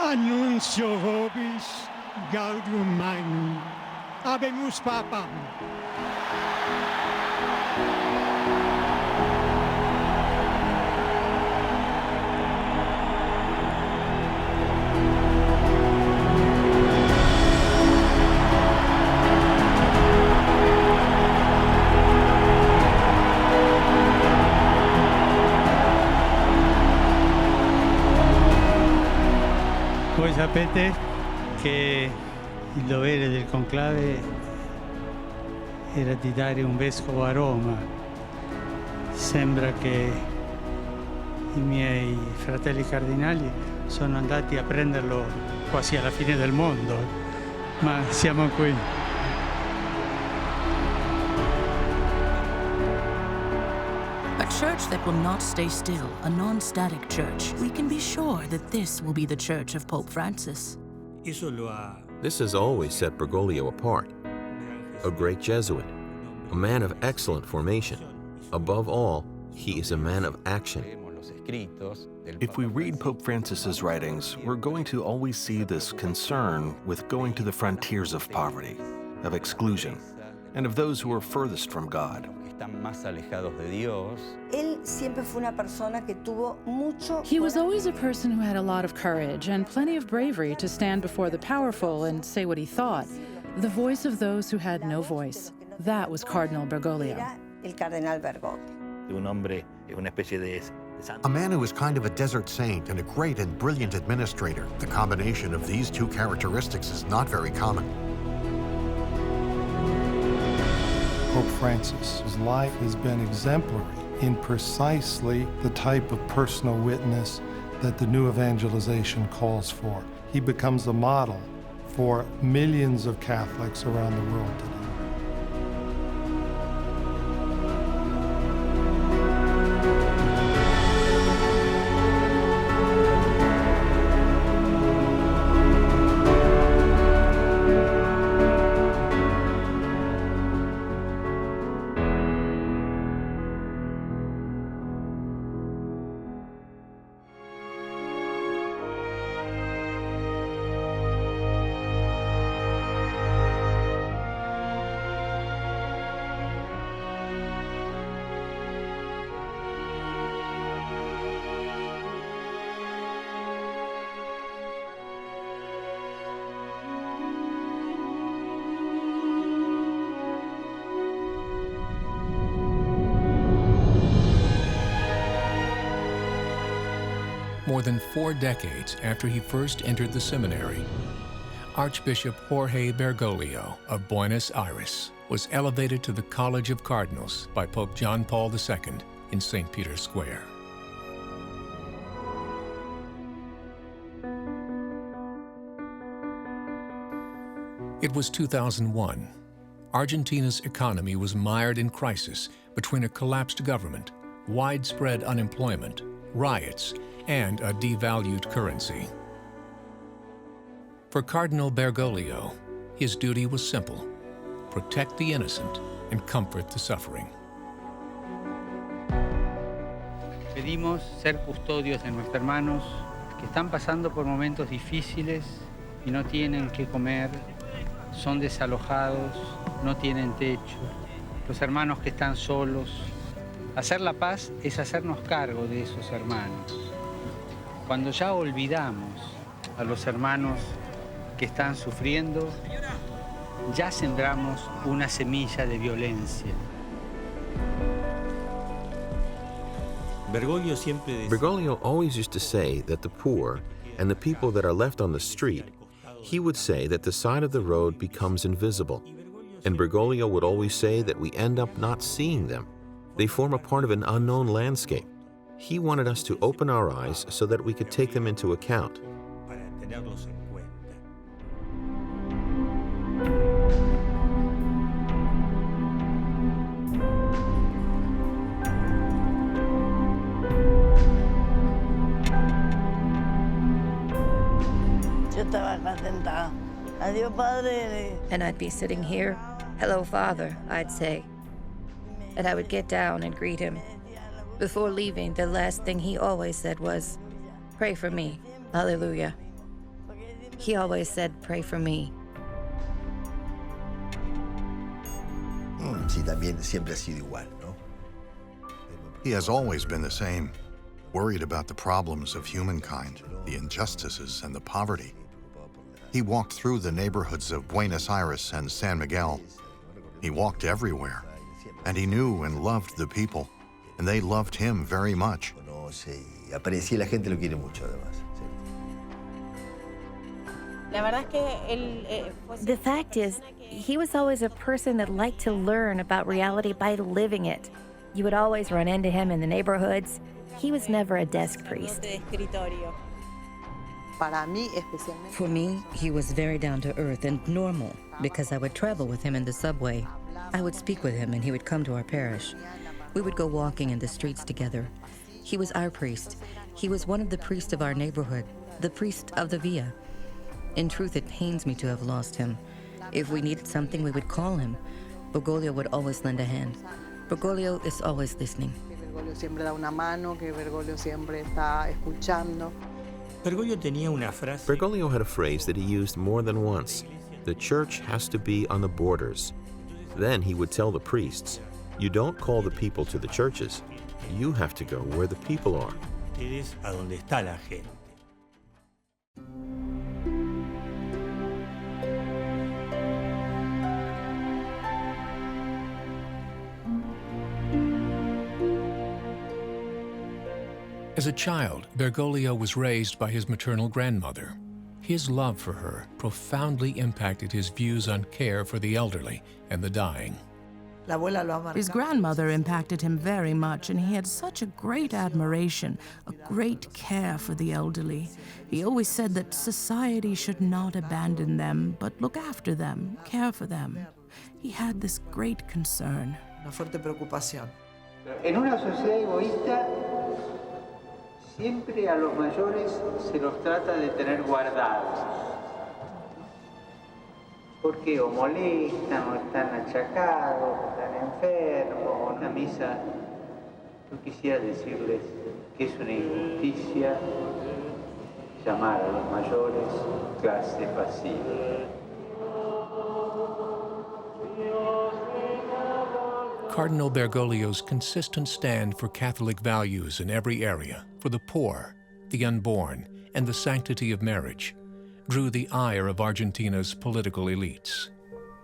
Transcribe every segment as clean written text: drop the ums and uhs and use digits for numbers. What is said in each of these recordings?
Annuncio vobis gaudium magnum. Habemus papam. Voi sapete che il dovere del conclave era di dare un vescovo a Roma. Sembra che i miei fratelli cardinali sono andati a prenderlo quasi alla fine del mondo, ma siamo qui. A church that will not stay still, a non-static church. We can be sure that this will be the church of Pope Francis. This has always set Bergoglio apart. A great Jesuit, a man of excellent formation. Above all, he is a man of action. If we read Pope Francis's writings, we're going to always see this concern with going to the frontiers of poverty, of exclusion, and of those who are furthest from God. He was always a person who had a lot of courage and plenty of bravery to stand before the powerful and say what he thought. The voice of those who had no voice. That was Cardinal Bergoglio. A man who is kind of a desert saint and a great and brilliant administrator. The combination of these two characteristics is not very common. Pope Francis' life has been exemplary in precisely the type of personal witness that the new evangelization calls for. He becomes a model for millions of Catholics around the world today. More than 4 decades after he first entered the seminary, Archbishop Jorge Bergoglio of Buenos Aires was elevated to the College of Cardinals by Pope John Paul II in St. Peter's Square. It was 2001. Argentina's economy was mired in crisis between a collapsed government, widespread unemployment, riots, and a devalued currency. For Cardinal Bergoglio, his duty was simple: protect the innocent and comfort the suffering. Pedimos ser custodios de nuestros hermanos que están pasando por momentos difíciles y no tienen qué comer, son desalojados, no tienen techo, los hermanos que están solos. Hacer la paz es hacernos cargo de esos hermanos. Cuando ya olvidamos a los hermanos que están sufriendo, ya sembramos una semilla de violencia. Bergoglio always used to say that the poor and the people that are left on the street, he would say that the side of the road becomes invisible. And Bergoglio would always say that we end up not seeing them. They form a part of an unknown landscape. He wanted us to open our eyes so that we could take them into account. And I'd be sitting here, "Hello, Father," I'd say. And I would get down and greet him. Before leaving, the last thing he always said was, "Pray for me. Hallelujah." He always said, pray for me. Sí, también siempre ha sido igual, ¿no? He has always been the same, worried about the problems of humankind, the injustices and the poverty. He walked through the neighborhoods of Buenos Aires and San Miguel. He walked everywhere, and he knew and loved the people, and they loved him very much. Conoce y aprecia, la gente lo quiere mucho, además. The fact is, he was always a person that liked to learn about reality by living it. You would always run into him in the neighborhoods. He was never a desk priest. For me, he was very down to earth and normal because I would travel with him in the subway. I would speak with him and he would come to our parish. We would go walking in the streets together. He was our priest. He was one of the priests of our neighborhood, the priest of the Villa. In truth, it pains me to have lost him. If we needed something, we would call him. Bergoglio would always lend a hand. Bergoglio is always listening. Bergoglio siempre da una mano, que Bergoglio siempre está escuchando. Bergoglio had a phrase that he used more than once. The church has to be on the borders. Then he would tell the priests, you don't call the people to the churches. You have to go where the people are. As a child, Bergoglio was raised by his maternal grandmother. His love for her profoundly impacted his views on care for the elderly and the dying. His grandmother impacted him very much, and he had such a great admiration, a great care for the elderly. He always said that society should not abandon them, but look after them, care for them. He had this great concern. Una fuerte preocupación. En una sociedad egoísta, siempre a los mayores se los trata de tener guardados. Porque o molestan, o están achacados, o están enfermos, o en la misa. Yo quisiera decirles que es una injusticia llamar a los mayores clase pasiva. Cardinal Bergoglio's consistent stand for Catholic values in every area, for the poor, the unborn, and the sanctity of marriage, drew the ire of Argentina's political elites.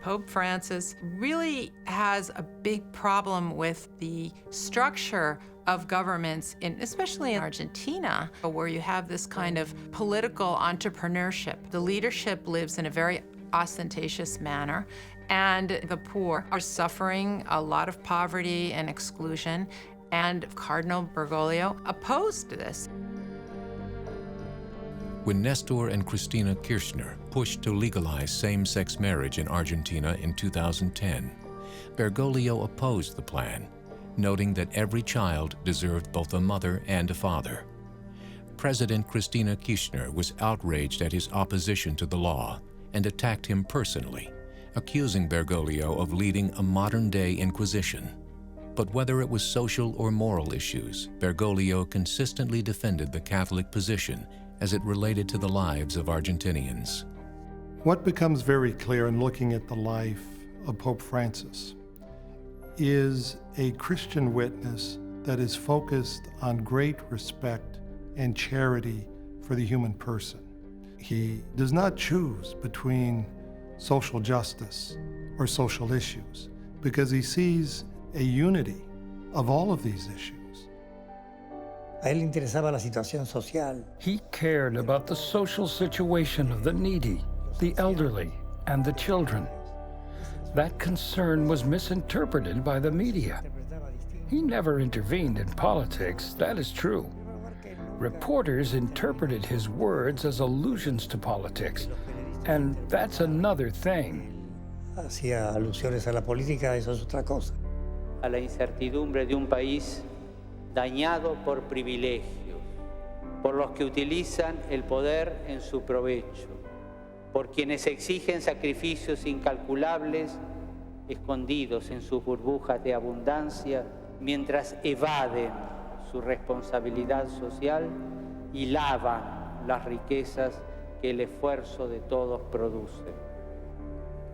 Pope Francis really has a big problem with the structure of governments, especially in Argentina, where you have this kind of political entrepreneurship. The leadership lives in a very ostentatious manner, and the poor are suffering a lot of poverty and exclusion, and Cardinal Bergoglio opposed this. When Nestor and Cristina Kirchner pushed to legalize same-sex marriage in Argentina in 2010, Bergoglio opposed the plan, noting that every child deserved both a mother and a father. President Cristina Kirchner was outraged at his opposition to the law and attacked him personally, accusing Bergoglio of leading a modern-day inquisition. But whether it was social or moral issues, Bergoglio consistently defended the Catholic position as it related to the lives of Argentinians. What becomes very clear in looking at the life of Pope Francis is a Christian witness that is focused on great respect and charity for the human person. He does not choose between social justice or social issues because he sees a unity of all of these issues. A él le interesaba la situación social. He cared about the social situation of the needy, the elderly, and the children. That concern was misinterpreted by the media. He never intervened in politics, that is true. Reporters interpreted his words as allusions to politics, and that's another thing. Hacía alusiones a la política, eso es otra cosa. A la incertidumbre de un país dañado por privilegios, por los que utilizan el poder en su provecho, por quienes exigen sacrificios incalculables escondidos en sus burbujas de abundancia mientras evaden su responsabilidad social y lavan las riquezas que el esfuerzo de todos produce.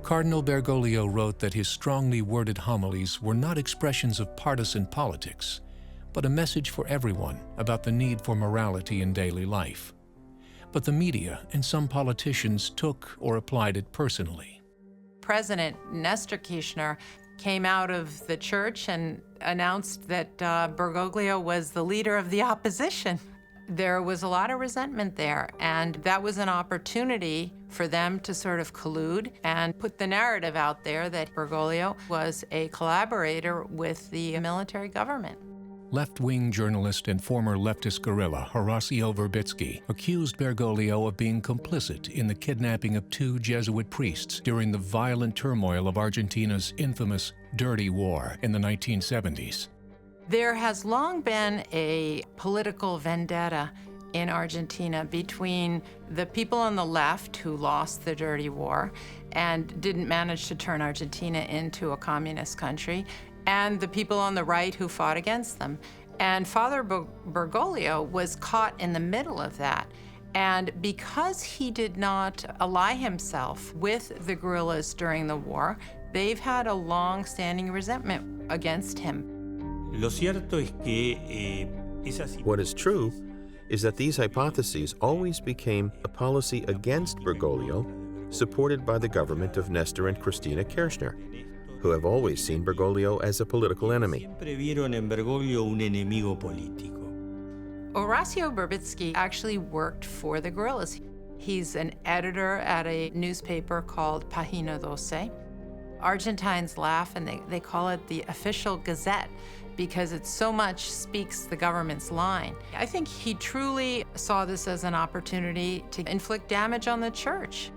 Cardinal Bergoglio wrote that his strongly worded homilies were not expressions of partisan politics, but a message for everyone about the need for morality in daily life. But the media and some politicians took or applied it personally. President Nestor Kirchner came out of the church and announced that Bergoglio was the leader of the opposition. There was a lot of resentment there, and that was an opportunity for them to sort of collude and put the narrative out there that Bergoglio was a collaborator with the military government. Left-wing journalist and former leftist guerrilla Horacio Verbitsky accused Bergoglio of being complicit in the kidnapping of 2 Jesuit priests during the violent turmoil of Argentina's infamous Dirty War in the 1970s. There has long been a political vendetta in Argentina between the people on the left who lost the Dirty War and didn't manage to turn Argentina into a communist country, and the people on the right who fought against them. And Father Bergoglio was caught in the middle of that. And because he did not ally himself with the guerrillas during the war, they've had a long-standing resentment against him. What is true is that these hypotheses always became a policy against Bergoglio, supported by the government of Nestor and Cristina Kirchner, who have always seen Bergoglio as a political enemy. Horacio Verbitsky actually worked for the guerrillas. He's an editor at a newspaper called Página 12. Argentines laugh and they call it the official gazette because it so much speaks the government's line. I think he truly saw this as an opportunity to inflict damage on the church.